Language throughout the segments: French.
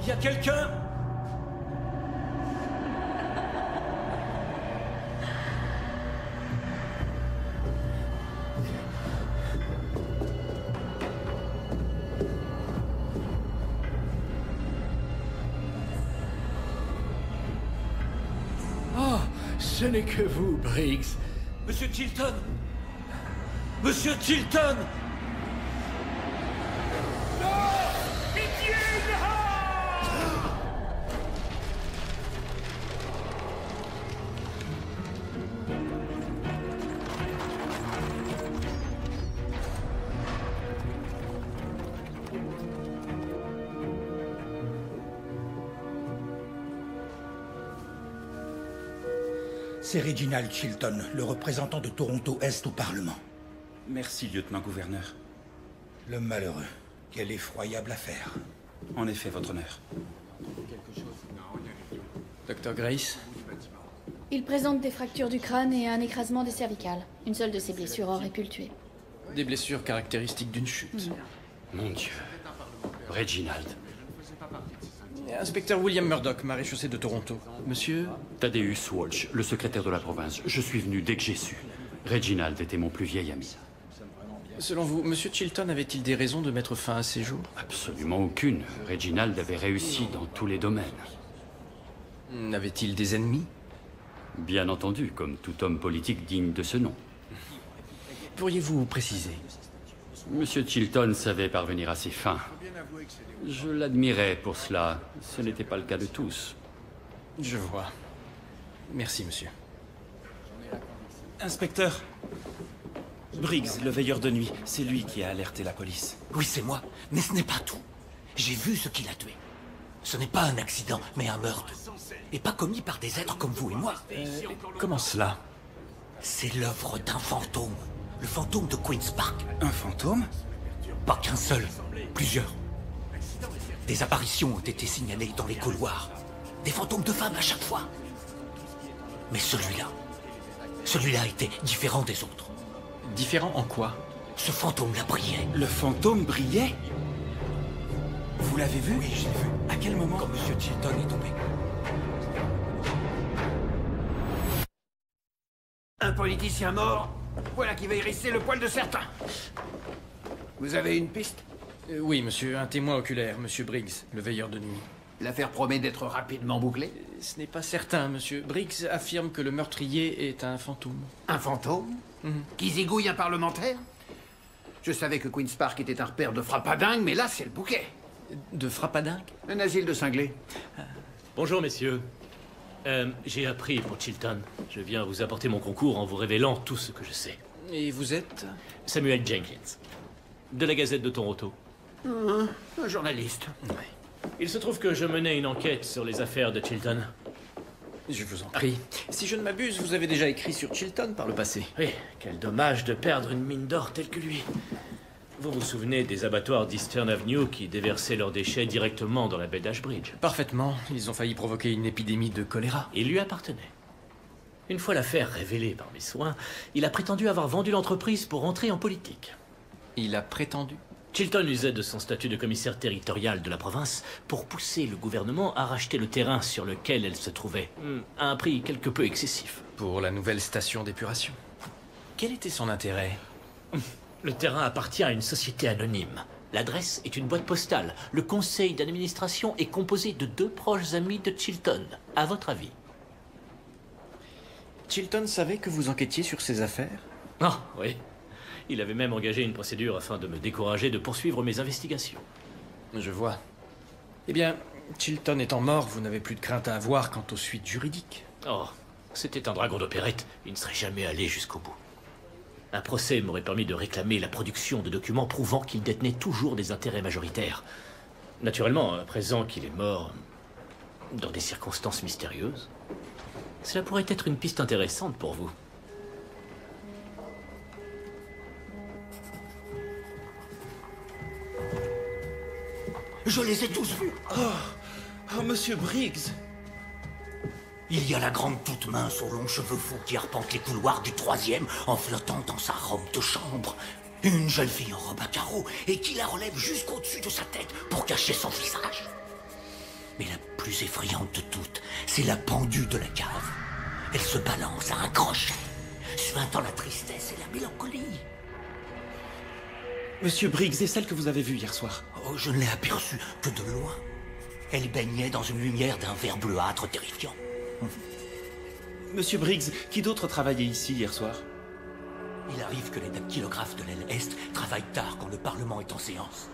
y a quelqu'un? Oh, ce n'est que vous, Briggs. Monsieur Chilton! Monsieur Chilton! C'est Reginald Chilton, le représentant de Toronto Est au Parlement. Merci, lieutenant-gouverneur. Le malheureux. Quelle effroyable affaire. En effet, votre honneur. Dr. Grace? Il présente des fractures du crâne et un écrasement des cervicales. Une seule de ses blessures aurait pu le tuer. Des blessures caractéristiques d'une chute. Mon Dieu. Reginald. Inspecteur William Murdoch, maréchaussée de Toronto. Monsieur? Thaddeus Walsh, le secrétaire de la province. Je suis venu dès que j'ai su. Reginald était mon plus vieil ami. Selon vous, Monsieur Chilton avait-il des raisons de mettre fin à ses jours? Absolument aucune. Reginald avait réussi dans tous les domaines. Avait-il des ennemis? Bien entendu, comme tout homme politique digne de ce nom. Pourriez-vous préciser? Monsieur Chilton savait parvenir à ses fins. Je l'admirais pour cela. Ce n'était pas le cas de tous. Je vois. Merci, monsieur. Inspecteur. Briggs, le veilleur de nuit, c'est lui qui a alerté la police. Oui, c'est moi, mais ce n'est pas tout. J'ai vu ce qui l'a tué. Ce n'est pas un accident, mais un meurtre. Et pas commis par des êtres comme vous et moi. Comment cela? C'est l'œuvre d'un fantôme. Le fantôme de Queen's Park. Un fantôme? Pas qu'un seul, plusieurs. Des apparitions ont été signalées dans les couloirs. Des fantômes de femmes à chaque fois. Mais celui-là était différent des autres. Différent en quoi? Ce fantôme-là brillait. Le fantôme brillait? Vous l'avez vu? Oui, je l'ai vu. À quel moment? Quand Monsieur Chilton est tombé. Un politicien mort, voilà qui va hérisser le poil de certains. Vous avez une piste? Oui, monsieur, un témoin oculaire, monsieur Briggs, le veilleur de nuit. L'affaire promet d'être rapidement bouclée. Ce n'est pas certain, monsieur. Briggs affirme que le meurtrier est un fantôme. Un fantôme? Qui zigouille un parlementaire? Je savais que Queen's Park était un repère de frappadingue, mais là, c'est le bouquet. De frappadingue? Un asile de cinglés. Bonjour, messieurs. J'ai appris pour Chilton. Je viens vous apporter mon concours en vous révélant tout ce que je sais. Et vous êtes? Samuel Jenkins, de la Gazette de Toronto. Un journaliste. Oui. Il se trouve que je menais une enquête sur les affaires de Chilton. Je vous en prie. Si je ne m'abuse, vous avez déjà écrit sur Chilton par le passé. Oui, quel dommage de perdre une mine d'or telle que lui. Vous vous souvenez des abattoirs d'Eastern Avenue qui déversaient leurs déchets directement dans la baie d'Ashbridge? Parfaitement. Ils ont failli provoquer une épidémie de choléra. Il lui appartenait. Une fois l'affaire révélée par mes soins, il a prétendu avoir vendu l'entreprise pour entrer en politique. Il a prétendu? Chilton usait de son statut de commissaire territorial de la province pour pousser le gouvernement à racheter le terrain sur lequel elle se trouvait, à un prix quelque peu excessif. Pour la nouvelle station d'épuration. Quel était son intérêt? Le terrain appartient à une société anonyme. L'adresse est une boîte postale. Le conseil d'administration est composé de 2 proches amis de Chilton. À votre avis? Chilton savait que vous enquêtiez sur ces affaires? Ah, oui. Il avait même engagé une procédure afin de me décourager de poursuivre mes investigations. Je vois. Eh bien, Chilton étant mort, vous n'avez plus de crainte à avoir quant aux suites juridiques. Oh, c'était un dragon d'opérette. Il ne serait jamais allé jusqu'au bout. Un procès m'aurait permis de réclamer la production de documents prouvant qu'il détenait toujours des intérêts majoritaires. Naturellement, à présent qu'il est mort, dans des circonstances mystérieuses, cela pourrait être une piste intéressante pour vous. Je les ai tous vus. Oh, monsieur Briggs. Il y a la grande toute mince aux longs cheveux fous qui arpente les couloirs du 3e en flottant dans sa robe de chambre. Une jeune fille en robe à carreaux et qui la relève jusqu'au-dessus de sa tête pour cacher son visage. Mais la plus effrayante de toutes, c'est la pendue de la cave. Elle se balance à un crochet, suintant la tristesse et la mélancolie. Monsieur Briggs est celle que vous avez vue hier soir. Oh, je ne l'ai aperçue que de loin. Elle baignait dans une lumière d'un vert bleuâtre terrifiant. Monsieur Briggs, qui d'autre travaillait ici hier soir? Il arrive que les dactylographes de l'aile Est travaillent tard quand le Parlement est en séance.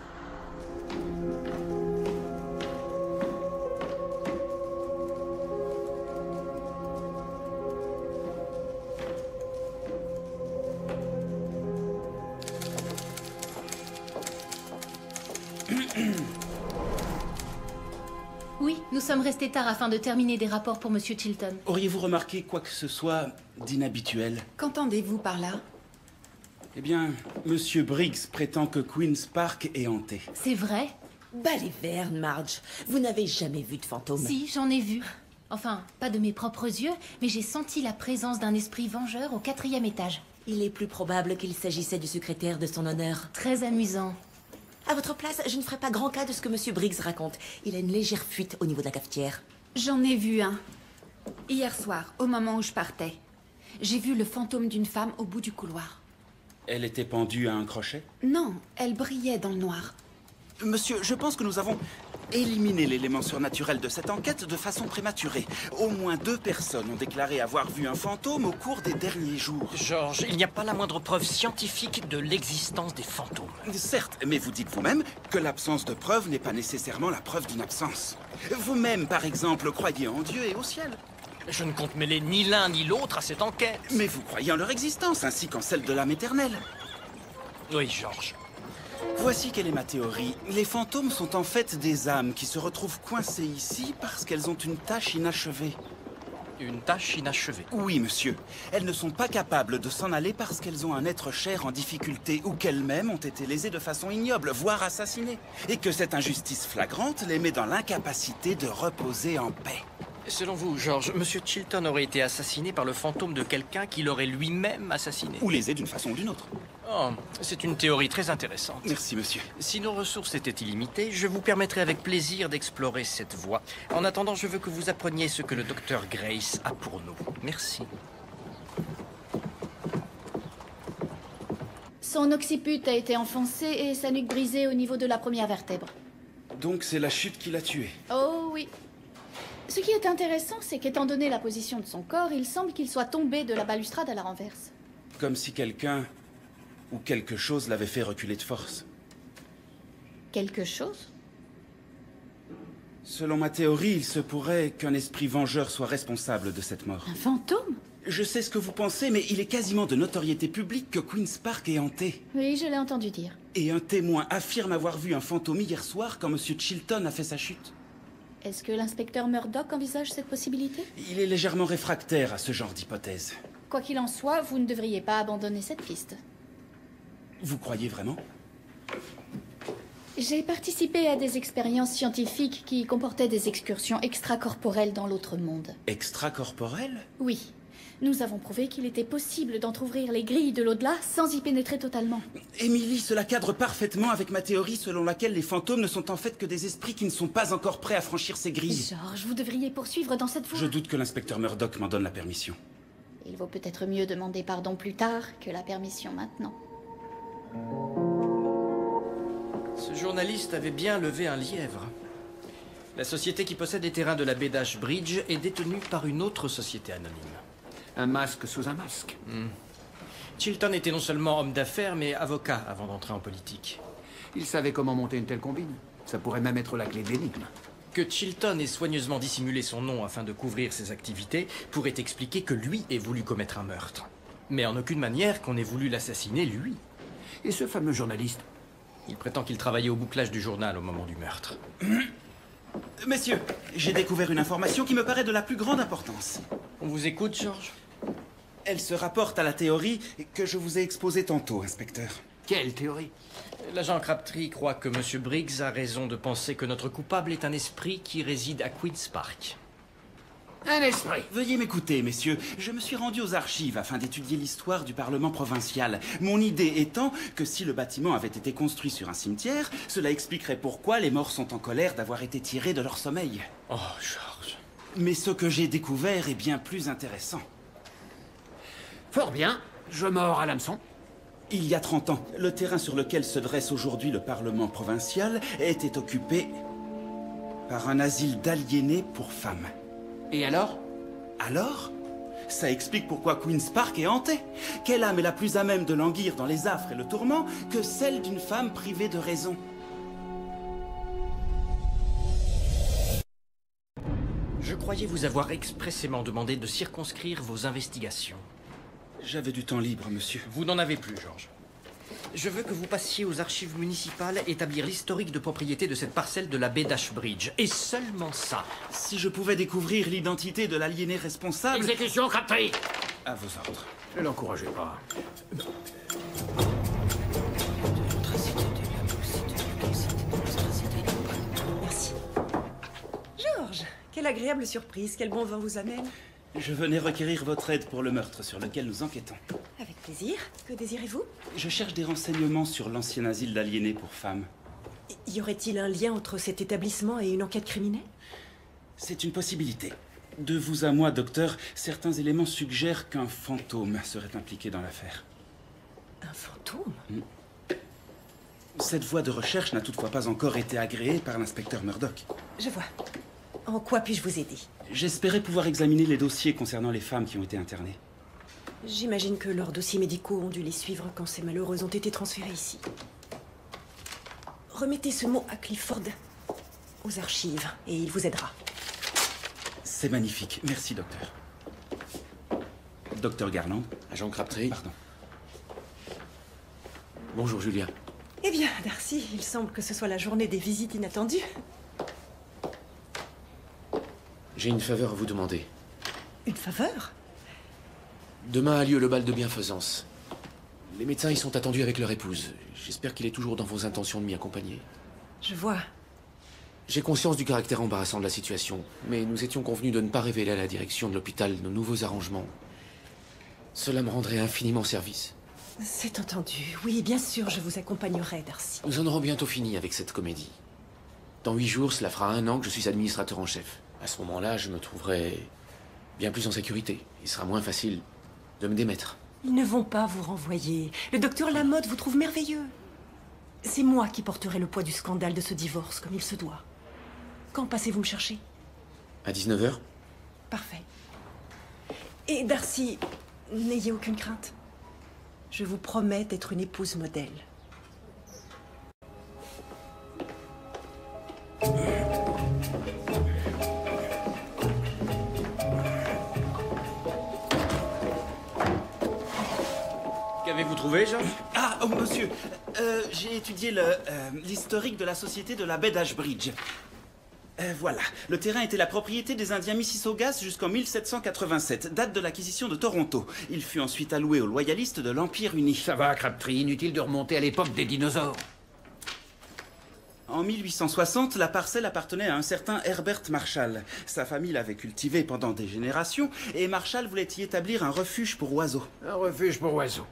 Oui, nous sommes restés tard afin de terminer des rapports pour Monsieur Chilton. Auriez-vous remarqué quoi que ce soit d'inhabituel? Qu'entendez-vous par là? Eh bien, Monsieur Briggs prétend que Queen's Park est hanté. C'est vrai? Baliverne, Marge. Vous n'avez jamais vu de fantôme? Si, j'en ai vu. Enfin, pas de mes propres yeux, mais j'ai senti la présence d'un esprit vengeur au 4e étage. Il est plus probable qu'il s'agissait du secrétaire de son honneur. Très amusant. À votre place, je ne ferai pas grand cas de ce que Monsieur Briggs raconte. Il a une légère fuite au niveau de la cafetière. J'en ai vu un. Hier soir, au moment où je partais. J'ai vu le fantôme d'une femme au bout du couloir. Elle était pendue à un crochet? Non, elle brillait dans le noir. Monsieur, je pense que nous avons éliminé l'élément surnaturel de cette enquête de façon prématurée. Au moins 2 personnes ont déclaré avoir vu un fantôme au cours des derniers jours. George, il n'y a pas la moindre preuve scientifique de l'existence des fantômes. Certes, mais vous dites vous-même que l'absence de preuve n'est pas nécessairement la preuve d'une absence. Vous-même, par exemple, croyez en Dieu et au ciel. Je ne compte mêler ni l'un ni l'autre à cette enquête. Mais vous croyez en leur existence, ainsi qu'en celle de l'âme éternelle. Oui, George. Voici quelle est ma théorie. Les fantômes sont en fait des âmes qui se retrouvent coincées ici parce qu'elles ont une tâche inachevée. Une tâche inachevée? Oui, monsieur. Elles ne sont pas capables de s'en aller parce qu'elles ont un être cher en difficulté ou qu'elles-mêmes ont été lésées de façon ignoble, voire assassinées. Et que cette injustice flagrante les met dans l'incapacité de reposer en paix. Selon vous, George, Monsieur Chilton aurait été assassiné par le fantôme de quelqu'un qui l'aurait lui-même assassiné? Ou lésé d'une façon ou d'une autre. Oh, c'est une théorie très intéressante. Merci, monsieur. Si nos ressources étaient illimitées, je vous permettrai avec plaisir d'explorer cette voie. En attendant, je veux que vous appreniez ce que le docteur Grace a pour nous. Merci. Son occiput a été enfoncé et sa nuque brisée au niveau de la première vertèbre. Donc c'est la chute qui l'a tué. Oh oui. Ce qui est intéressant, c'est qu'étant donné la position de son corps, il semble qu'il soit tombé de la balustrade à la renverse. Comme si quelqu'un ou quelque chose l'avait fait reculer de force. Quelque chose? Selon ma théorie, il se pourrait qu'un esprit vengeur soit responsable de cette mort. Un fantôme? Je sais ce que vous pensez, mais il est quasiment de notoriété publique que Queen's Park est hanté. Oui, je l'ai entendu dire. Et un témoin affirme avoir vu un fantôme hier soir quand Monsieur Chilton a fait sa chute. Est-ce que l'inspecteur Murdoch envisage cette possibilité? Il est légèrement réfractaire à ce genre d'hypothèse. Quoi qu'il en soit, vous ne devriez pas abandonner cette piste. Vous croyez vraiment? J'ai participé à des expériences scientifiques qui comportaient des excursions extracorporelles dans l'autre monde. Extracorporelles? Oui. Nous avons prouvé qu'il était possible d'entrouvrir les grilles de l'au-delà sans y pénétrer totalement. Émilie, cela cadre parfaitement avec ma théorie selon laquelle les fantômes ne sont en fait que des esprits qui ne sont pas encore prêts à franchir ces grilles. George, vous devriez poursuivre dans cette voie. Je doute que l'inspecteur Murdoch m'en donne la permission. Il vaut peut-être mieux demander pardon plus tard que la permission maintenant. Ce journaliste avait bien levé un lièvre. La société qui possède les terrains de la baie d'Ashbridge est détenue par une autre société anonyme. Un masque sous un masque. Chilton était non seulement homme d'affaires, mais avocat avant d'entrer en politique. Il savait comment monter une telle combine. Ça pourrait même être la clé de l'énigme. Que Chilton ait soigneusement dissimulé son nom afin de couvrir ses activités pourrait expliquer que lui ait voulu commettre un meurtre. Mais en aucune manière qu'on ait voulu l'assassiner, lui. Et ce fameux journaliste? Il prétend qu'il travaillait au bouclage du journal au moment du meurtre. Messieurs, j'ai découvert une information qui me paraît de la plus grande importance. On vous écoute, George? Elle se rapporte à la théorie que je vous ai exposée tantôt, inspecteur. Quelle théorie? L'agent Crabtree croit que M. Briggs a raison de penser que notre coupable est un esprit qui réside à Queen's Park. Un esprit. Veuillez m'écouter, messieurs. Je me suis rendu aux archives afin d'étudier l'histoire du Parlement provincial. Mon idée étant que si le bâtiment avait été construit sur un cimetière, cela expliquerait pourquoi les morts sont en colère d'avoir été tirés de leur sommeil. Oh, George. Mais ce que j'ai découvert est bien plus intéressant. Fort bien. Je mords à l'hameçon. Il y a 30 ans, le terrain sur lequel se dresse aujourd'hui le Parlement provincial était occupé par un asile d'aliénés pour femmes. Et alors? Alors? Ça explique pourquoi Queen's Park est hanté. Quelle âme est la plus à même de languir dans les affres et le tourment que celle d'une femme privée de raison? Je croyais vous avoir expressément demandé de circonscrire vos investigations. J'avais du temps libre, monsieur. Vous n'en avez plus, George. Je veux que vous passiez aux archives municipales établir l'historique de propriété de cette parcelle de la baie d'Ashbridge. Et seulement ça. Si je pouvais découvrir l'identité de l'aliéné responsable... Exécution, Crabtree. À vos ordres. Ne l'encouragez pas. Merci. Georges, quelle agréable surprise. Quel bon vin vous amène. Je venais requérir votre aide pour le meurtre sur lequel nous enquêtons. Avec plaisir. Que désirez-vous? Je cherche des renseignements sur l'ancien asile d'aliénés pour femmes. Y aurait-il un lien entre cet établissement et une enquête criminelle? C'est une possibilité. De vous à moi, docteur, certains éléments suggèrent qu'un fantôme serait impliqué dans l'affaire. Un fantôme? Cette voie de recherche n'a toutefois pas encore été agréée par l'inspecteur Murdoch. Je vois. En quoi puis-je vous aider? J'espérais pouvoir examiner les dossiers concernant les femmes qui ont été internées. J'imagine que leurs dossiers médicaux ont dû les suivre quand ces malheureuses ont été transférées ici. Remettez ce mot à Clifford aux archives et il vous aidera. C'est magnifique. Merci, docteur. Docteur Garland. Agent Crabtree. Pardon. Bonjour, Julia. Eh bien, Darcy, il semble que ce soit la journée des visites inattendues. J'ai une faveur à vous demander. Une faveur? Demain a lieu le bal de bienfaisance. Les médecins y sont attendus avec leur épouse. J'espère qu'il est toujours dans vos intentions de m'y accompagner. Je vois. J'ai conscience du caractère embarrassant de la situation, mais nous étions convenus de ne pas révéler à la direction de l'hôpital nos nouveaux arrangements. Cela me rendrait infiniment service. C'est entendu. Oui, bien sûr, je vous accompagnerai, Darcy. Nous en aurons bientôt fini avec cette comédie. Dans 8 jours, cela fera 1 an que je suis administrateur en chef. À ce moment-là, je me trouverai bien plus en sécurité. Il sera moins facile de me démettre. Ils ne vont pas vous renvoyer. Le docteur Lamotte vous trouve merveilleux. C'est moi qui porterai le poids du scandale de ce divorce, comme il se doit. Quand passez-vous me chercher? À 19h? Parfait. Et Darcy, n'ayez aucune crainte. Je vous promets d'être une épouse modèle. Qu'avez-vous trouvé, George? Ah, oh, monsieur, j'ai étudié l'historique de la société de la baie d'Ashbridge. Voilà, le terrain était la propriété des Indiens Mississaugas jusqu'en 1787, date de l'acquisition de Toronto. Il fut ensuite alloué aux loyalistes de l'Empire uni. Ça va, Crabtree, inutile de remonter à l'époque des dinosaures. En 1860, la parcelle appartenait à un certain Herbert Marshall. Sa famille l'avait cultivée pendant des générations, et Marshall voulait y établir un refuge pour oiseaux. Un refuge pour oiseaux.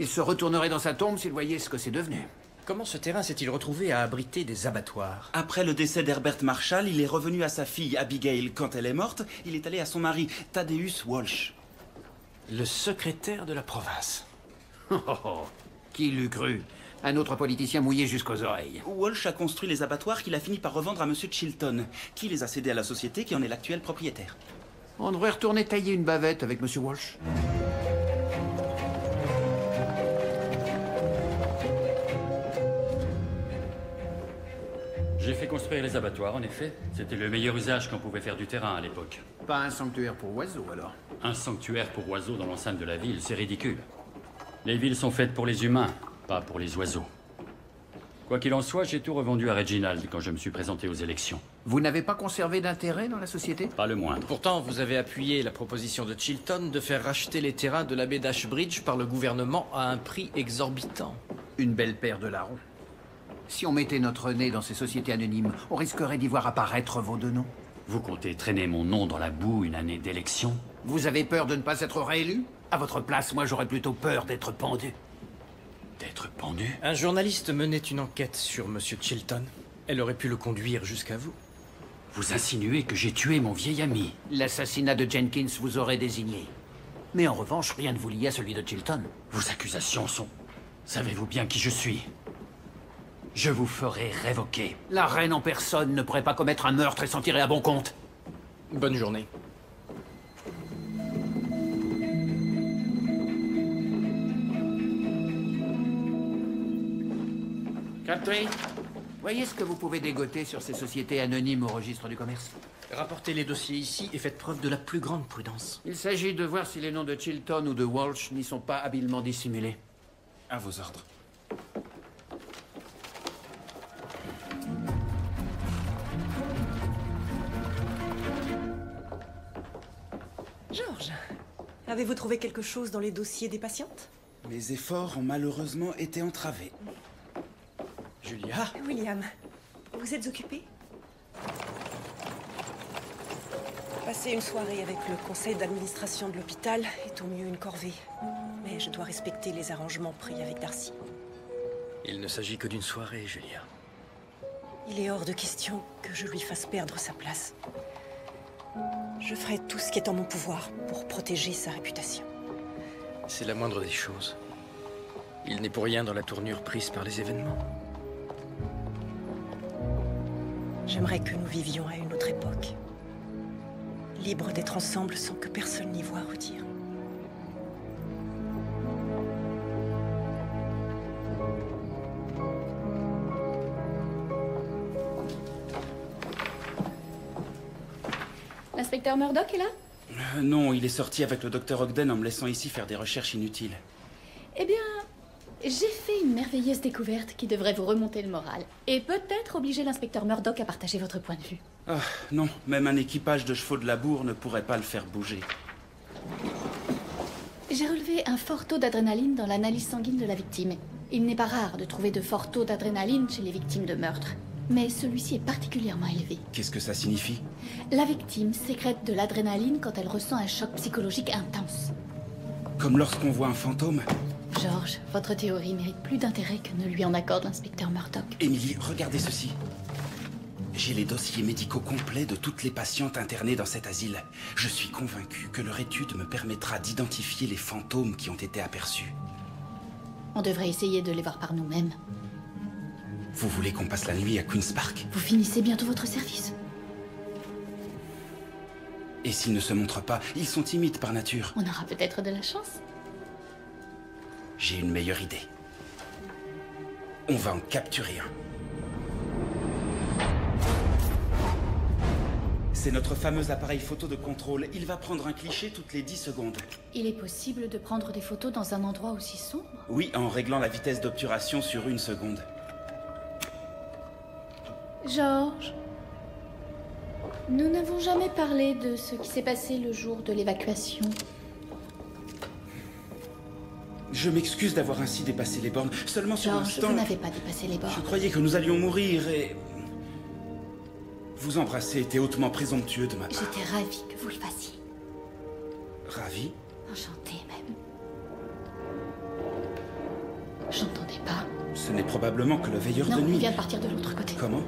Il se retournerait dans sa tombe s'il voyait ce que c'est devenu. Comment ce terrain s'est-il retrouvé à abriter des abattoirs? Après le décès d'Herbert Marshall, il est revenu à sa fille Abigail. Quand elle est morte, il est allé à son mari, Thaddeus Walsh. Le secrétaire de la province. Oh, oh, oh. Qui l'eût cru? Un autre politicien mouillé jusqu'aux oreilles. Walsh a construit les abattoirs qu'il a fini par revendre à Monsieur Chilton, qui les a cédés à la société qui en est l'actuel propriétaire. On devrait retourner tailler une bavette avec Monsieur Walsh. J'ai fait construire les abattoirs, en effet. C'était le meilleur usage qu'on pouvait faire du terrain à l'époque. Pas un sanctuaire pour oiseaux, alors? Un sanctuaire pour oiseaux dans l'enceinte de la ville, c'est ridicule. Les villes sont faites pour les humains, pas pour les oiseaux. Quoi qu'il en soit, j'ai tout revendu à Reginald quand je me suis présenté aux élections. Vous n'avez pas conservé d'intérêt dans la société? Pas le moindre. Pourtant, vous avez appuyé la proposition de Chilton de faire racheter les terrains de la baie d'Ashbridge par le gouvernement à un prix exorbitant. Une belle paire de larrons. Si on mettait notre nez dans ces sociétés anonymes, on risquerait d'y voir apparaître vos deux noms. Vous comptez traîner mon nom dans la boue une année d'élection? Vous avez peur de ne pas être réélu? À votre place, moi j'aurais plutôt peur d'être pendu. D'être pendu? Un journaliste menait une enquête sur Monsieur Chilton. Elle aurait pu le conduire jusqu'à vous. Vous insinuez que j'ai tué mon vieil ami? L'assassinat de Jenkins vous aurait désigné. Mais en revanche, rien ne vous lie à celui de Chilton. Vos accusations sont... Savez-vous bien qui je suis? Je vous ferai révoquer. La reine en personne ne pourrait pas commettre un meurtre et s'en tirer à bon compte. Bonne journée. Captain, voyez ce que vous pouvez dégoter sur ces sociétés anonymes au registre du commerce. Rapportez les dossiers ici et faites preuve de la plus grande prudence. Il s'agit de voir si les noms de Chilton ou de Walsh n'y sont pas habilement dissimulés. À vos ordres. George, avez-vous trouvé quelque chose dans les dossiers des patientes? Mes efforts ont malheureusement été entravés. Julia? William, vous êtes occupé? Passer une soirée avec le conseil d'administration de l'hôpital est au mieux une corvée. Mais je dois respecter les arrangements pris avec Darcy. Il ne s'agit que d'une soirée, Julia. Il est hors de question que je lui fasse perdre sa place. Je ferai tout ce qui est en mon pouvoir pour protéger sa réputation. C'est la moindre des choses. Il n'est pour rien dans la tournure prise par les événements. J'aimerais que nous vivions à une autre époque. Libres d'être ensemble sans que personne n'y voie redire. L'inspecteur Murdoch est là? Non, il est sorti avec le docteur Ogden en me laissant ici faire des recherches inutiles. Eh bien, j'ai fait une merveilleuse découverte qui devrait vous remonter le moral. Et peut-être obliger l'inspecteur Murdoch à partager votre point de vue. Ah, non, même un équipage de chevaux de labour ne pourrait pas le faire bouger. J'ai relevé un fort taux d'adrénaline dans l'analyse sanguine de la victime. Il n'est pas rare de trouver de forts taux d'adrénaline chez les victimes de meurtre. Mais celui-ci est particulièrement élevé. Qu'est-ce que ça signifie? La victime sécrète de l'adrénaline quand elle ressent un choc psychologique intense. Comme lorsqu'on voit un fantôme? George, votre théorie mérite plus d'intérêt que ne lui en accorde l'inspecteur Murdoch. Emily, regardez ceci. J'ai les dossiers médicaux complets de toutes les patientes internées dans cet asile. Je suis convaincu que leur étude me permettra d'identifier les fantômes qui ont été aperçus. On devrait essayer de les voir par nous-mêmes. Vous voulez qu'on passe la nuit à Queen's Park? Vous finissez bientôt votre service. Et s'ils ne se montrent pas, ils sont timides par nature. On aura peut-être de la chance. J'ai une meilleure idée. On va en capturer un. C'est notre fameux appareil photo de contrôle. Il va prendre un cliché toutes les 10 secondes. Il est possible de prendre des photos dans un endroit aussi sombre? Oui, en réglant la vitesse d'obturation sur 1 seconde. George, nous n'avons jamais parlé de ce qui s'est passé le jour de l'évacuation. Je m'excuse d'avoir ainsi dépassé les bornes. Seulement sur George, l'instant... vous n'avez pas dépassé les bornes. Je croyais que nous allions mourir et... Vous embrasser était hautement présomptueux de ma part. J'étais ravie que vous le fassiez. Ravi? Enchantée même. J'entendais pas. Ce n'est probablement que le veilleur de nuit. Non, il vient de partir de l'autre côté. Comment?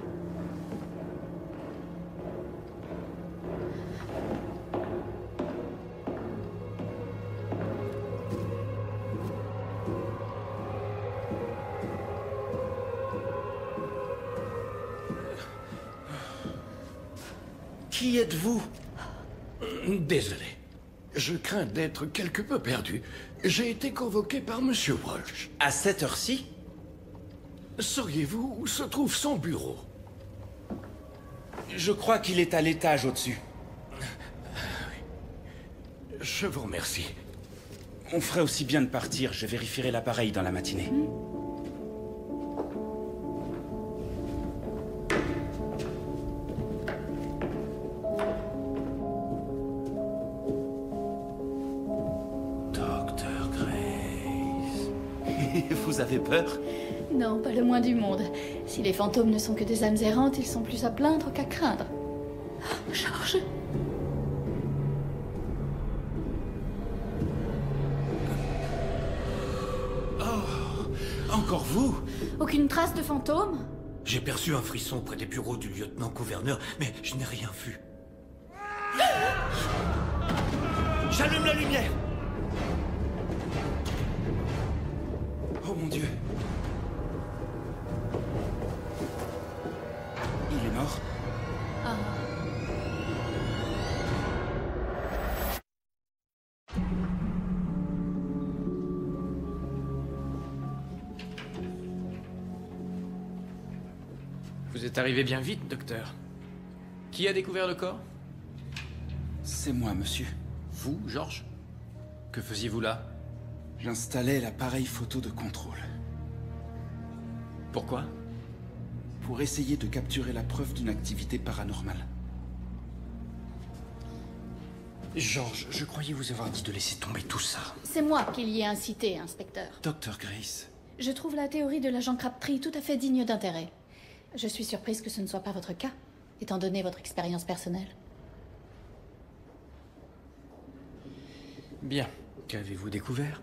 Qui êtes-vous? Désolé. Je crains d'être quelque peu perdu. J'ai été convoqué par Monsieur Walsh. À cette heure-ci? Sauriez-vous où se trouve son bureau? Je crois qu'il est à l'étage au-dessus. Je vous remercie. On ferait aussi bien de partir. Je vérifierai l'appareil dans la matinée. Vous avez peur? Non, pas le moins du monde. Si les fantômes ne sont que des âmes errantes, ils sont plus à plaindre qu'à craindre. Georges. Oh, encore vous? Aucune trace de fantôme? J'ai perçu un frisson près des bureaux du lieutenant-gouverneur, mais je n'ai rien vu. J'allume la lumière! Oh mon Dieu. Il est mort? Ah. Vous êtes arrivé bien vite, docteur. Qui a découvert le corps? C'est moi, monsieur. Vous, Georges? Que faisiez-vous là? J'installais l'appareil photo de contrôle. Pourquoi? Pour essayer de capturer la preuve d'une activité paranormale. Georges, je croyais vous avoir dit de laisser tomber tout ça. C'est moi qui l'y ai incité, inspecteur. Dr. Grace. Je trouve la théorie de l'agent Crabtree tout à fait digne d'intérêt. Je suis surprise que ce ne soit pas votre cas, étant donné votre expérience personnelle. Bien. Qu'avez-vous découvert?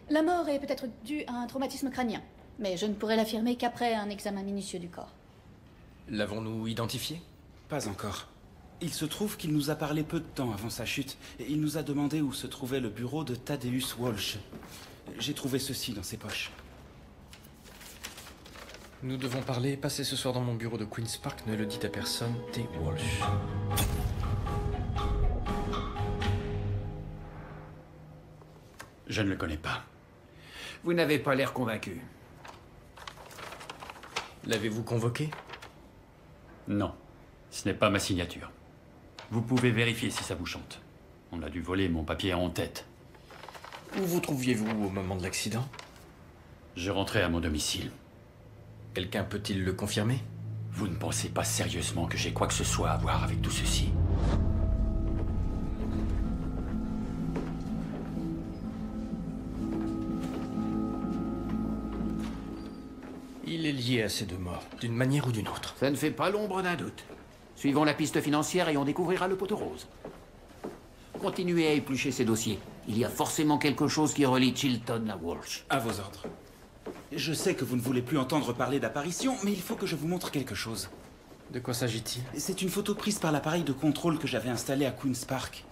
La mort est peut-être due à un traumatisme crânien, mais je ne pourrai l'affirmer qu'après un examen minutieux du corps. L'avons-nous identifié? Pas encore. Il se trouve qu'il nous a parlé peu de temps avant sa chute, et il nous a demandé où se trouvait le bureau de Thaddeus Walsh. J'ai trouvé ceci dans ses poches. Nous devons parler. Passez ce soir dans mon bureau de Queen's Park. Ne le dites à personne. T. Walsh. Je ne le connais pas. Vous n'avez pas l'air convaincu. L'avez-vous convoqué? Non. Ce n'est pas ma signature. Vous pouvez vérifier si ça vous chante. On a dû voler mon papier en tête. Où vous trouviez-vous au moment de l'accident? Je rentrais à mon domicile. Quelqu'un peut-il le confirmer? Vous ne pensez pas sérieusement que j'ai quoi que ce soit à voir avec tout ceci? Il est lié à ces deux morts, d'une manière ou d'une autre. Ça ne fait pas l'ombre d'un doute. Suivons la piste financière et on découvrira le poteau rose. Continuez à éplucher ces dossiers. Il y a forcément quelque chose qui relie Chilton à Walsh. À vos ordres. Je sais que vous ne voulez plus entendre parler d'apparition, mais il faut que je vous montre quelque chose. De quoi s'agit-il? C'est une photo prise par l'appareil de contrôle que j'avais installé à Queen's Park.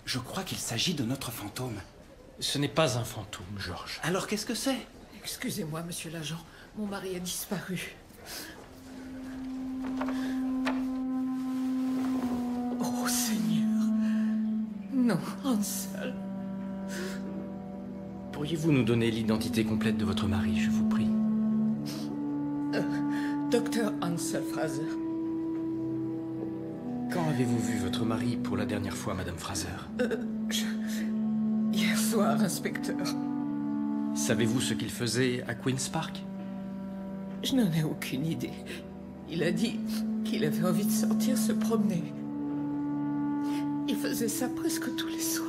Je crois qu'il s'agit de notre fantôme. Ce n'est pas un fantôme, Georges. Alors qu'est-ce que c'est? Excusez-moi, monsieur l'agent. Mon mari a disparu. Oh, Seigneur. Non, Hansel. Pourriez-vous nous donner l'identité complète de votre mari, je vous prie? Docteur Hansel Fraser. Quand avez-vous vu votre mari pour la dernière fois, Madame Fraser? Hier soir, inspecteur. Savez-vous ce qu'il faisait à Queen's Park? Je n'en ai aucune idée. Il a dit qu'il avait envie de sortir se promener. Il faisait ça presque tous les soirs.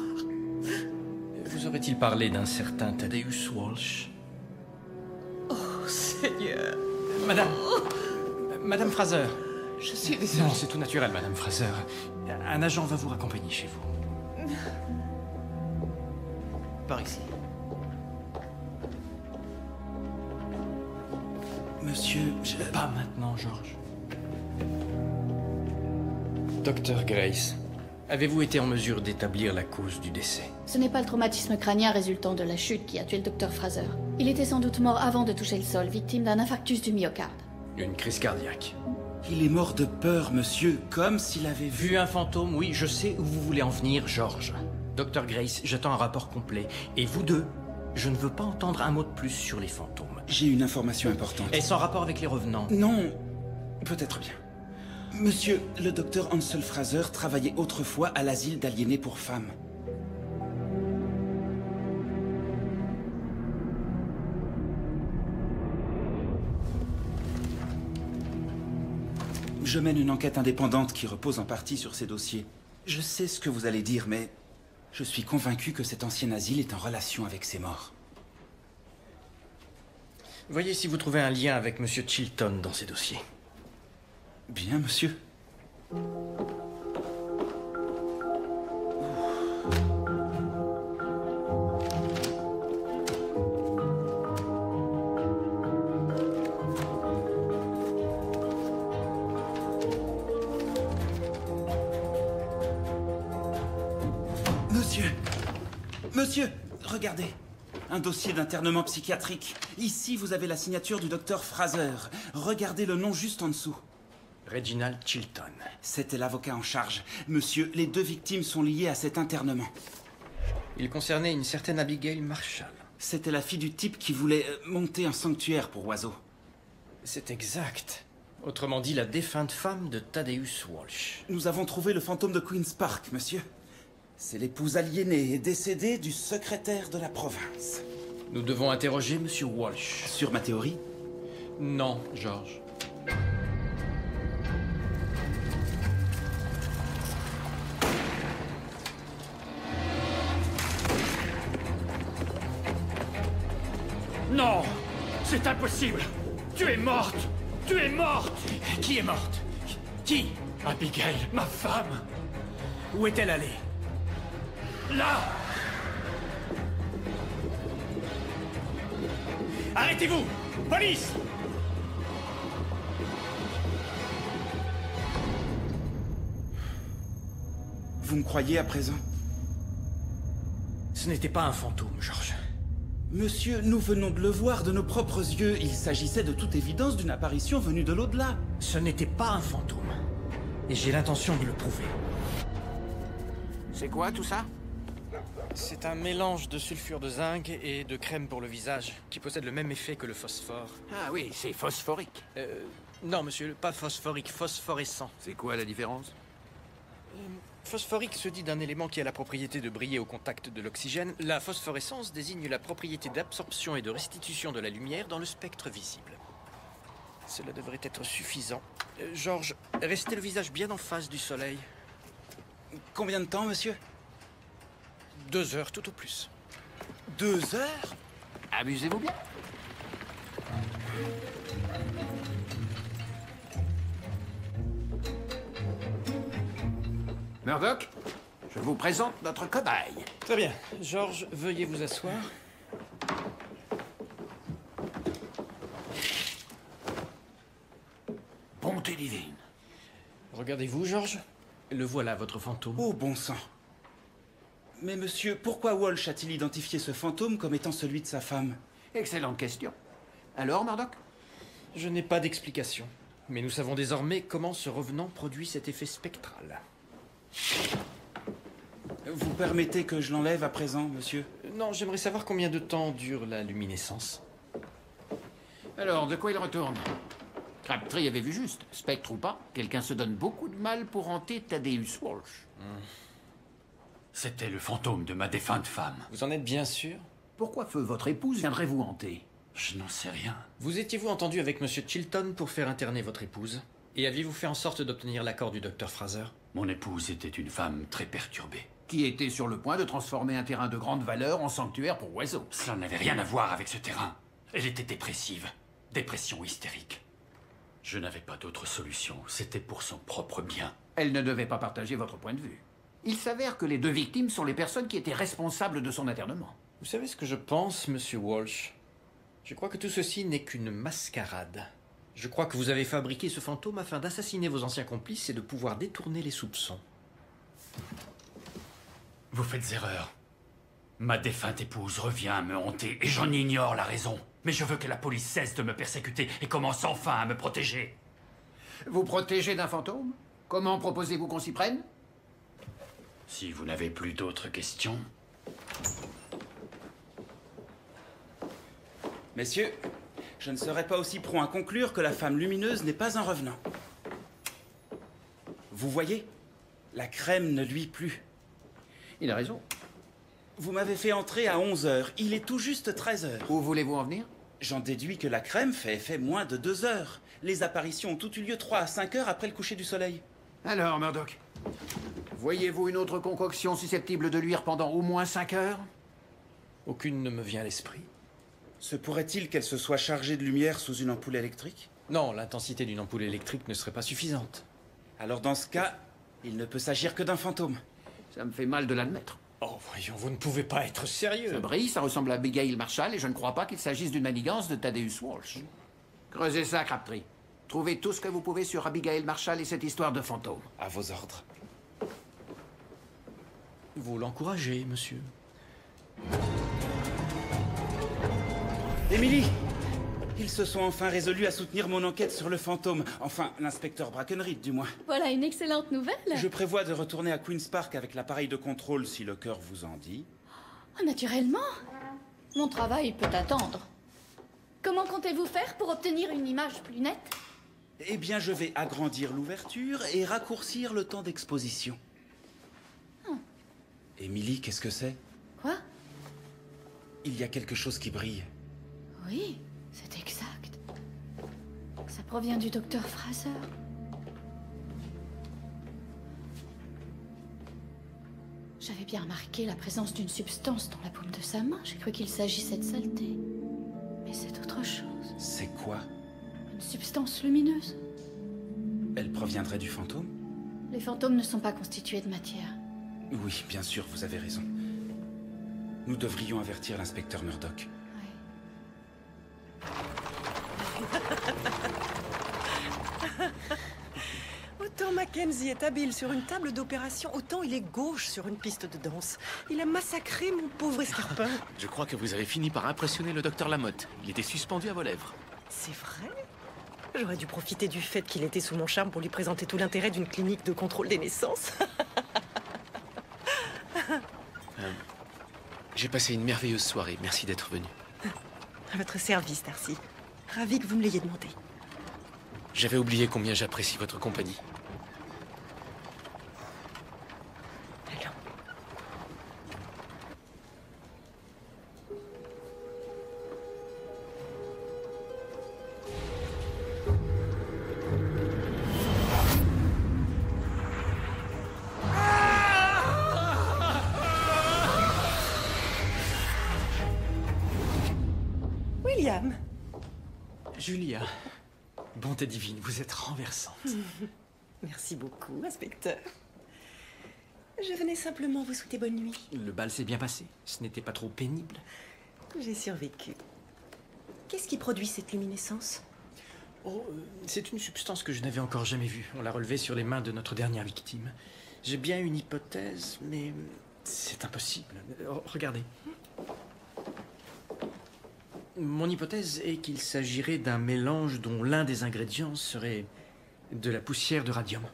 Vous aurait-il parlé d'un certain Thaddeus Walsh? Oh, Seigneur. Madame... Madame Fraser. Je suis désolée. Non, c'est tout naturel, Madame Fraser. Un agent va vous raccompagner chez vous. Par ici. Monsieur, Pas maintenant, Georges. Docteur Grace, avez-vous été en mesure d'établir la cause du décès? Ce n'est pas le traumatisme crânien résultant de la chute qui a tué le docteur Fraser. Il était sans doute mort avant de toucher le sol, victime d'un infarctus du myocarde. Une crise cardiaque. Il est mort de peur, monsieur, comme s'il avait vu... Vu un fantôme, oui, je sais où vous voulez en venir, Georges. Docteur Grace, j'attends un rapport complet. Et vous deux, je ne veux pas entendre un mot de plus sur les fantômes. J'ai une information importante. Est-ce en rapport avec les revenants? Non, peut-être bien. Monsieur, le docteur Hansel Fraser travaillait autrefois à l'asile d'aliénés pour femmes. Je mène une enquête indépendante qui repose en partie sur ces dossiers. Je sais ce que vous allez dire, mais je suis convaincu que cet ancien asile est en relation avec ces morts. Voyez si vous trouvez un lien avec Monsieur Chilton dans ces dossiers. Bien, monsieur. Monsieur, regardez. Un dossier d'internement psychiatrique. Ici, vous avez la signature du docteur Fraser. Regardez le nom juste en dessous. Reginald Chilton. C'était l'avocat en charge. Monsieur, les 2 victimes sont liées à cet internement. Il concernait une certaine Abigail Marshall. C'était la fille du type qui voulait monter un sanctuaire pour oiseaux. C'est exact. Autrement dit, la défunte femme de Thaddeus Walsh. Nous avons trouvé le fantôme de Queen's Park, monsieur. C'est l'épouse aliénée et décédée du secrétaire de la province. Nous devons interroger Monsieur Walsh. Sur ma théorie? Non, George. Non! C'est impossible! Tu es morte! Tu es morte! Qui est morte? Qui? Abigail, ma femme! Où est-elle allée? Là! Arrêtez-vous! Police! Vous me croyez à présent? Ce n'était pas un fantôme, George. Monsieur, nous venons de le voir de nos propres yeux. Il s'agissait de toute évidence d'une apparition venue de l'au-delà. Ce n'était pas un fantôme. Et j'ai l'intention de le prouver. C'est quoi tout ça? C'est un mélange de sulfure de zinc et de crème pour le visage, qui possède le même effet que le phosphore. Ah oui, c'est phosphorique. Non, monsieur, pas phosphorique, phosphorescent. C'est quoi la différence? Phosphorique se dit d'un élément qui a la propriété de briller au contact de l'oxygène. La phosphorescence désigne la propriété d'absorption et de restitution de la lumière dans le spectre visible. Cela devrait être suffisant. George, restez le visage bien en face du soleil. Combien de temps, monsieur? 2 heures, tout au plus. 2 heures? Amusez-vous bien. Murdoch, je vous présente notre cobaye. Très bien. George, veuillez vous asseoir. Bonté divine. Regardez-vous, George. Le voilà, votre fantôme. Oh, bon sang. Mais monsieur, pourquoi Walsh a-t-il identifié ce fantôme comme étant celui de sa femme? Excellente question. Alors, Murdoch? Je n'ai pas d'explication. Mais nous savons désormais comment ce revenant produit cet effet spectral. Vous permettez que je l'enlève à présent, monsieur? Non, j'aimerais savoir combien de temps dure la luminescence. Alors, de quoi il retourne? Crabtree avait vu juste. Spectre ou pas, quelqu'un se donne beaucoup de mal pour hanter Thaddeus Walsh. C'était le fantôme de ma défunte femme. Vous en êtes bien sûr? Pourquoi feu votre épouse viendrait vous hanter? Je n'en sais rien. Vous étiez-vous entendu avec Monsieur Chilton pour faire interner votre épouse? Et aviez-vous fait en sorte d'obtenir l'accord du docteur Fraser? Mon épouse était une femme très perturbée. Qui était sur le point de transformer un terrain de grande valeur en sanctuaire pour oiseaux. Cela n'avait rien à voir avec ce terrain. Elle était dépressive. Dépression hystérique. Je n'avais pas d'autre solution. C'était pour son propre bien. Elle ne devait pas partager votre point de vue. Il s'avère que les 2 victimes sont les personnes qui étaient responsables de son internement. Vous savez ce que je pense, Monsieur Walsh? Je crois que tout ceci n'est qu'une mascarade. Je crois que vous avez fabriqué ce fantôme afin d'assassiner vos anciens complices et de pouvoir détourner les soupçons. Vous faites erreur. Ma défunte épouse revient me hanter et j'en ignore la raison. Mais je veux que la police cesse de me persécuter et commence enfin à me protéger. Vous protéger d'un fantôme? Comment proposez-vous qu'on s'y prenne? Si vous n'avez plus d'autres questions... Messieurs, je ne serais pas aussi prompt à conclure que la femme lumineuse n'est pas un revenant. Vous voyez? La crème ne luit plus. Il a raison. Vous m'avez fait entrer à 11 heures. Il est tout juste 13 heures. Où voulez-vous en venir? J'en déduis que la crème fait effet moins de 2 heures. Les apparitions ont toutes eu lieu 3 à 5 heures après le coucher du soleil. Alors, Murdoch, voyez-vous une autre concoction susceptible de luire pendant au moins 5 heures? Aucune ne me vient à l'esprit. Se pourrait-il qu'elle se soit chargée de lumière sous une ampoule électrique? Non, l'intensité d'une ampoule électrique ne serait pas suffisante. Alors dans ce cas, il ne peut s'agir que d'un fantôme. Ça me fait mal de l'admettre. Oh, voyons, vous ne pouvez pas être sérieux. Ça brille, ça ressemble à Abigail Marshall, et je ne crois pas qu'il s'agisse d'une manigance de Thaddeus Walsh. Creusez ça, Crabtree. Trouvez tout ce que vous pouvez sur Abigail Marshall et cette histoire de fantôme. À vos ordres. Vous l'encouragez, monsieur. Émilie! Ils se sont enfin résolus à soutenir mon enquête sur le fantôme. Enfin, l'inspecteur Brackenridge, du moins. Voilà une excellente nouvelle. Je prévois de retourner à Queen's Park avec l'appareil de contrôle, si le cœur vous en dit. Oh, naturellement. Mon travail peut attendre. Comment comptez-vous faire pour obtenir une image plus nette? Eh bien, je vais agrandir l'ouverture et raccourcir le temps d'exposition. Émilie, qu'est-ce que c'est? Quoi? Il y a quelque chose qui brille. Oui, c'est exact. Ça provient du docteur Fraser. J'avais bien remarqué la présence d'une substance dans la paume de sa main. J'ai cru qu'il s'agissait de saleté. Mais c'est autre chose. C'est quoi? Une substance lumineuse. Elle proviendrait du fantôme? Les fantômes ne sont pas constitués de matière. Oui, bien sûr, vous avez raison. Nous devrions avertir l'inspecteur Murdoch. Autant Mackenzie est habile sur une table d'opération, autant il est gauche sur une piste de danse. Il a massacré mon pauvre escarpin. Je crois que vous avez fini par impressionner le docteur Lamotte. Il était suspendu à vos lèvres. C'est vrai? J'aurais dû profiter du fait qu'il était sous mon charme pour lui présenter tout l'intérêt d'une clinique de contrôle des naissances. J'ai passé une merveilleuse soirée. Merci d'être venu. À votre service, Darcy. Ravi que vous me l'ayez demandé. J'avais oublié combien j'apprécie votre compagnie. Allons. William. Julia, bonté divine, vous êtes renversante. Merci beaucoup, inspecteur. Je venais simplement vous souhaiter bonne nuit. Le bal s'est bien passé. Ce n'était pas trop pénible. J'ai survécu. Qu'est-ce qui produit cette luminescence? Oh, c'est une substance que je n'avais encore jamais vue. On l'a relevée sur les mains de notre dernière victime. J'ai bien une hypothèse, mais c'est impossible. Oh, regardez. Mon hypothèse est qu'il s'agirait d'un mélange dont l'un des ingrédients serait de la poussière de radium.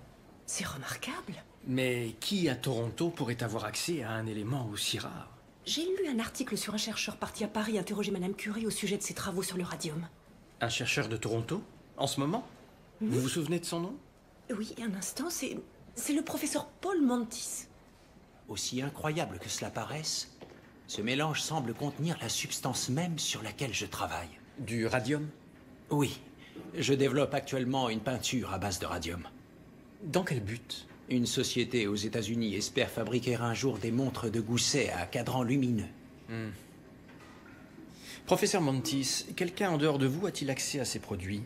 C'est remarquable. Mais qui à Toronto pourrait avoir accès à un élément aussi rare? J'ai lu un article sur un chercheur parti à Paris interroger Madame Curie au sujet de ses travaux sur le radium. Un chercheur de Toronto? En ce moment? Vous vous souvenez de son nom? Oui, un instant, c'est le professeur Paul Mantis. Aussi incroyable que cela paraisse, ce mélange semble contenir la substance même sur laquelle je travaille. Du radium? Oui. Je développe actuellement une peinture à base de radium. Dans quel but? Une société aux États-Unis espère fabriquer un jour des montres de gousset à cadran lumineux. Professeur Mantis, quelqu'un en dehors de vous a-t-il accès à ces produits?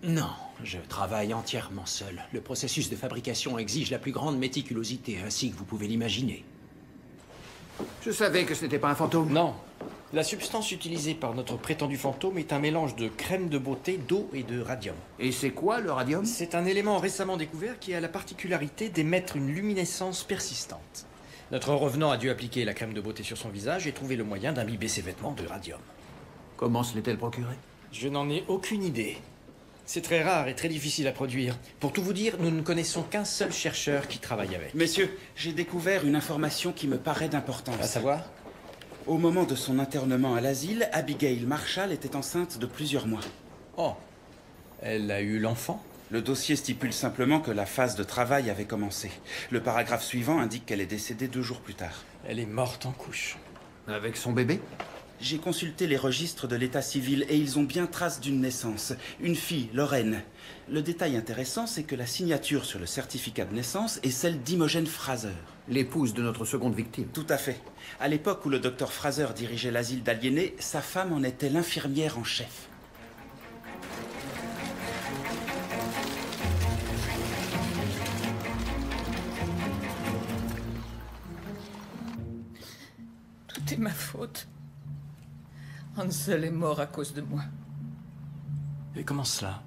Non, je travaille entièrement seul. Le processus de fabrication exige la plus grande méticulosité, ainsi que vous pouvez l'imaginer. Je savais que ce n'était pas un fantôme. Non. La substance utilisée par notre prétendu fantôme est un mélange de crème de beauté, d'eau et de radium. Et c'est quoi le radium? C'est un élément récemment découvert qui a la particularité d'émettre une luminescence persistante. Notre revenant a dû appliquer la crème de beauté sur son visage et trouver le moyen d'imbiber ses vêtements de radium. Comment se l'est-elle procurée? Je n'en ai aucune idée. C'est très rare et très difficile à produire. Pour tout vous dire, nous ne connaissons qu'un seul chercheur qui travaille avec. Messieurs, j'ai découvert une information qui me paraît d'importance. À savoir? Au moment de son internement à l'asile, Abigail Marshall était enceinte de plusieurs mois. Oh. Elle a eu l'enfant? Le dossier stipule simplement que la phase de travail avait commencé. Le paragraphe suivant indique qu'elle est décédée 2 jours plus tard. Elle est morte en couche. Avec son bébé? J'ai consulté les registres de l'état civil et ils ont bien trace d'une naissance. Une fille, Lorraine. Le détail intéressant, c'est que la signature sur le certificat de naissance est celle d'Imogen Fraser. L'épouse de notre seconde victime. Tout à fait. À l'époque où le docteur Fraser dirigeait l'asile d'aliénés, sa femme en était l'infirmière en chef. C'était ma faute. Hansel est mort à cause de moi. Et comment cela?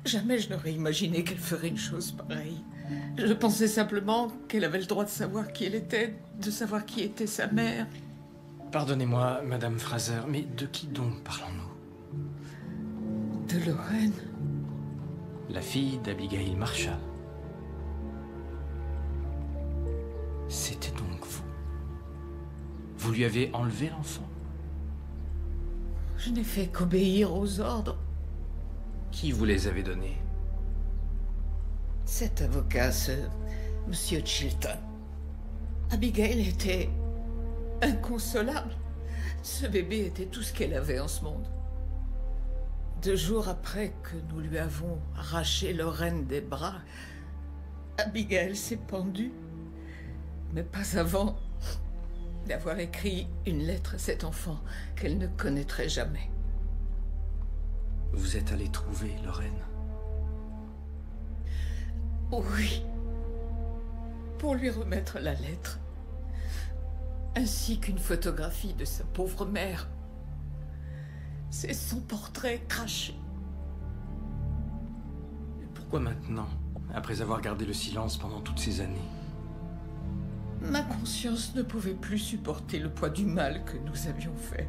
Jamais je n'aurais imaginé qu'elle ferait une chose pareille. Je pensais simplement qu'elle avait le droit de savoir qui elle était, de savoir qui était sa mère. Pardonnez-moi, Madame Fraser, mais de qui donc parlons-nous? De Lorraine. La fille d'Abigail Marshall. C'était donc vous. Vous lui avez enlevé l'enfant? Je n'ai fait qu'obéir aux ordres. Qui vous les avait donnés? Cet avocat, ce Monsieur Chilton. Abigail était inconsolable. Ce bébé était tout ce qu'elle avait en ce monde. 2 jours après que nous lui avons arraché Lorraine des bras, Abigail s'est pendue. Mais pas avant d'avoir écrit une lettre à cet enfant qu'elle ne connaîtrait jamais. Vous êtes allé trouver Lorraine? Oui. Pour lui remettre la lettre. Ainsi qu'une photographie de sa pauvre mère. C'est son portrait craché. Et pourquoi maintenant, après avoir gardé le silence pendant toutes ces années? Ma conscience ne pouvait plus supporter le poids du mal que nous avions fait.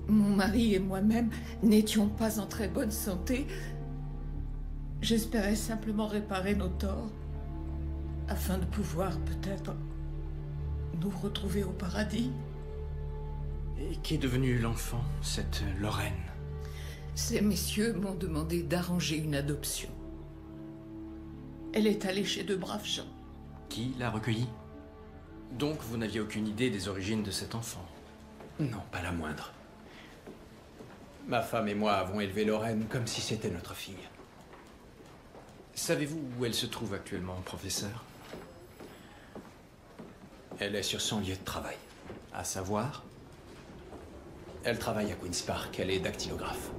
Mon mari et moi-même n'étions pas en très bonne santé. J'espérais simplement réparer nos torts, afin de pouvoir peut-être nous retrouver au paradis. Et qu'est devenu l'enfant, cette Lorraine? Ces messieurs m'ont demandé d'arranger une adoption. Elle est allée chez de braves gens. Qui l'a recueillie? Donc vous n'aviez aucune idée des origines de cet enfant? Non, pas la moindre. Ma femme et moi avons élevé Lorraine comme si c'était notre fille. Savez-vous où elle se trouve actuellement, professeur? Elle est sur son lieu de travail. À savoir? Elle travaille à Queen's Park, elle est dactylographe.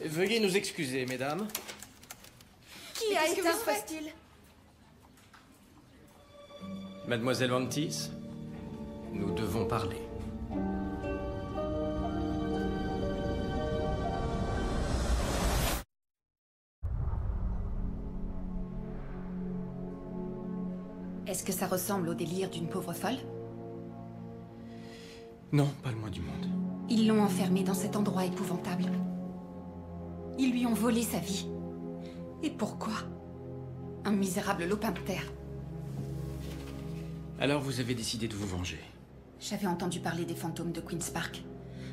Veuillez nous excuser, mesdames. Qui a éteint ce passe-t-il? Mademoiselle Vantis, nous devons parler. Est-ce que ça ressemble au délire d'une pauvre folle? Non, pas le moins du monde. Ils l'ont enfermée dans cet endroit épouvantable. Ils lui ont volé sa vie. Et pourquoi? Un misérable lopin de terre. Alors vous avez décidé de vous venger? J'avais entendu parler des fantômes de Queen's Park.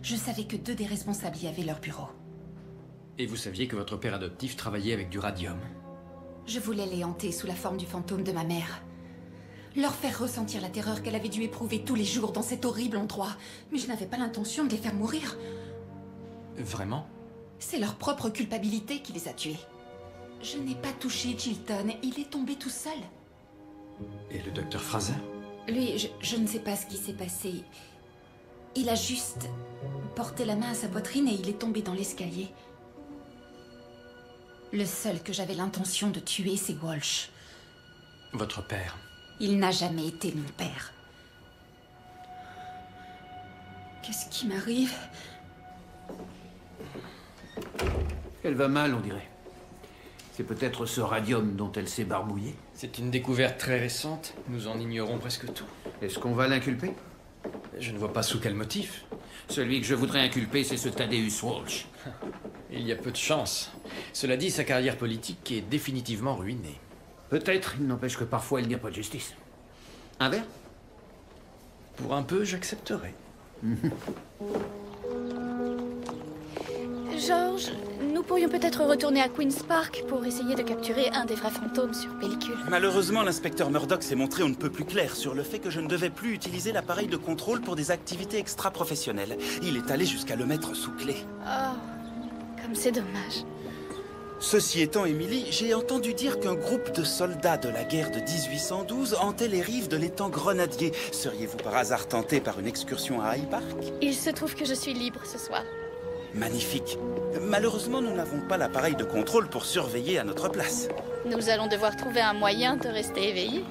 Je savais que 2 des responsables y avaient leur bureau. Et vous saviez que votre père adoptif travaillait avec du radium? Je voulais les hanter sous la forme du fantôme de ma mère. Leur faire ressentir la terreur qu'elle avait dû éprouver tous les jours dans cet horrible endroit. Mais je n'avais pas l'intention de les faire mourir. Vraiment? C'est leur propre culpabilité qui les a tués. Je n'ai pas touché Chilton, il est tombé tout seul. Et le docteur Fraser? Lui, je ne sais pas ce qui s'est passé. Il a juste porté la main à sa poitrine et il est tombé dans l'escalier. Le seul que j'avais l'intention de tuer, c'est Walsh. Votre père? Il n'a jamais été mon père. Qu'est-ce qui m'arrive? Elle va mal, on dirait. C'est peut-être ce radium dont elle s'est barbouillée. C'est une découverte très récente. Nous en ignorons presque tout. Est-ce qu'on va l'inculper? Je ne vois pas sous quel motif. Celui que je voudrais inculper, c'est ce Thaddeus Walsh. Il y a peu de chance. Cela dit, sa carrière politique est définitivement ruinée. Peut-être, il n'empêche que parfois il n'y a pas de justice. Un verre? Pour un peu, j'accepterai. George, nous pourrions peut-être retourner à Queen's Park pour essayer de capturer un des vrais fantômes sur pellicule. Malheureusement, l'inspecteur Murdoch s'est montré on ne peut plus clair sur le fait que je ne devais plus utiliser l'appareil de contrôle pour des activités extra-professionnelles. Il est allé jusqu'à le mettre sous clé. Oh, comme c'est dommage. Ceci étant, Émilie, j'ai entendu dire qu'un groupe de soldats de la guerre de 1812 hantait les rives de l'étang Grenadier. Seriez-vous par hasard tenté par une excursion à Hyde Park? Il se trouve que je suis libre ce soir. Magnifique. Malheureusement, nous n'avons pas l'appareil de contrôle pour surveiller à notre place. Nous allons devoir trouver un moyen de rester éveillés.